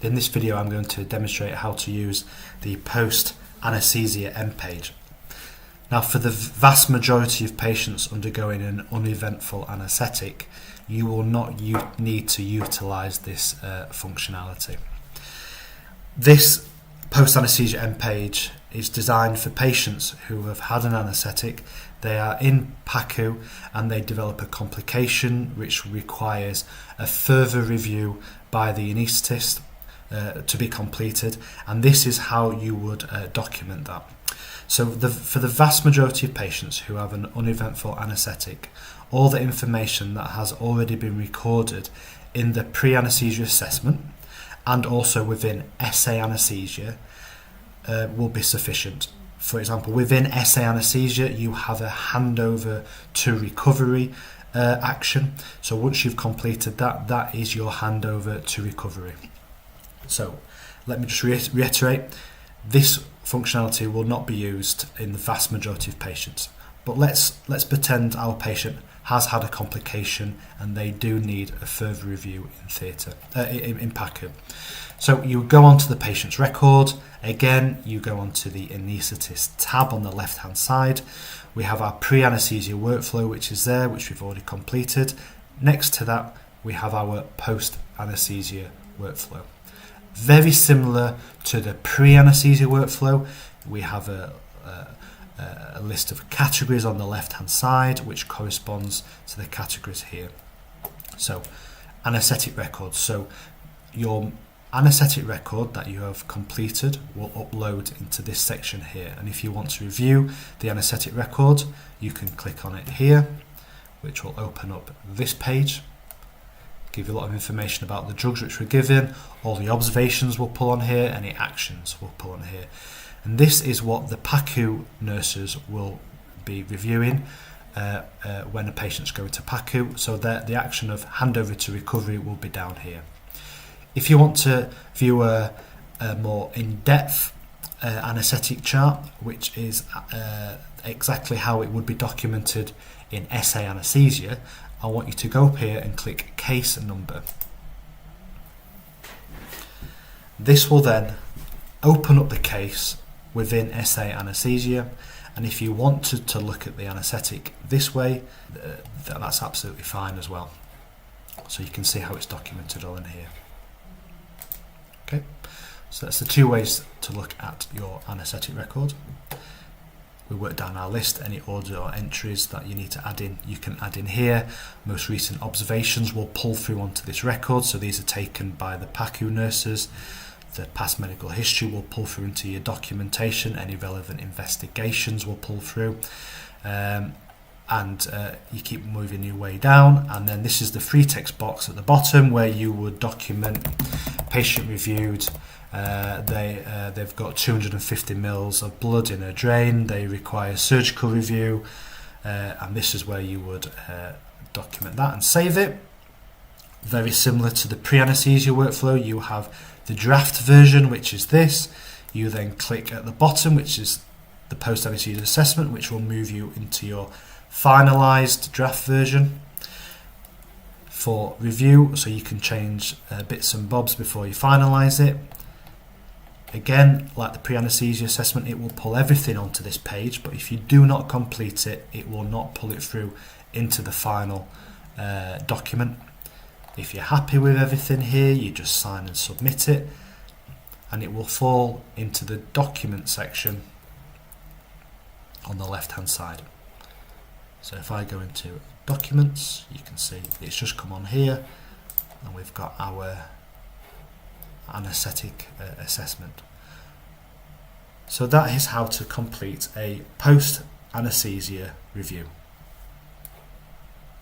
In this video I'm going to demonstrate how to use the post-anaesthesia end page. Now, for the vast majority of patients undergoing an uneventful anaesthetic, you will not need to utilise this functionality. This post-anaesthesia end page is designed for patients who have had an anaesthetic, they are in PACU and they develop a complication which requires a further review by the anaesthetist to be completed, and this is how you would document that. So for the vast majority of patients who have an uneventful anaesthetic, all the information that has already been recorded in the pre-anaesthesia assessment and also within essay anaesthesia will be sufficient. For example, within essay anaesthesia you have a handover to recovery action. So once you've completed that, that is your handover to recovery. So let me just reiterate, this functionality will not be used in the vast majority of patients, but let's pretend our patient has had a complication and they do need a further review in theatre in PACU. So you go onto the patient's record. Again, you go onto the anaesthetist tab on the left hand side. We have our pre-anaesthesia workflow, which is there, which we've already completed. Next to that we have our post-anaesthesia workflow. Very similar to the pre-anaesthesia workflow, we have a list of categories on the left hand side which corresponds to the categories here. So anaesthetic records, so your anaesthetic record that you have completed will upload into this section here, and if you want to review the anaesthetic record you can click on it here, which will open up this page, give you a lot of information about the drugs which were given, all the observations will pull on here, any actions will pull on here. And this is what the PACU nurses will be reviewing when a patient's going to PACU, so that the action of handover to recovery will be down here. If you want to view a more in-depth anaesthetic chart, which is exactly how it would be documented in essay anaesthesia, I want you to go up here and click case number. This will then open up the case within essay anaesthesia, and if you want to look at the anaesthetic this way, that's absolutely fine as well. So you can see how it's documented all in here. Okay, so that's the two ways to look at your anaesthetic record. We work down our list, any order or entries that you need to add in, you can add in here. Most recent observations will pull through onto this record, so these are taken by the PACU nurses. The past medical history will pull through into your documentation, any relevant investigations will pull through, and you keep moving your way down, and then this is the free text box at the bottom where you would document patient reviewed. They've got 250 mils of blood in a drain, they require surgical review, and this is where you would document that and save it. Very similar to the pre-anaesthesia workflow, you have the draft version, which is this. You then click at the bottom, which is the post-anaesthesia assessment, which will move you into your finalised draft version for review, so you can change bits and bobs before you finalise it. Again, like the pre-anaesthesia assessment, it will pull everything onto this page, but if you do not complete it, it will not pull it through into the final document. If you're happy with everything here, you just sign and submit it, and it will fall into the document section on the left hand side. So if I go into documents, you can see it's just come on here, and we've got our anaesthetic assessment. So that is how to complete a post-anaesthesia review.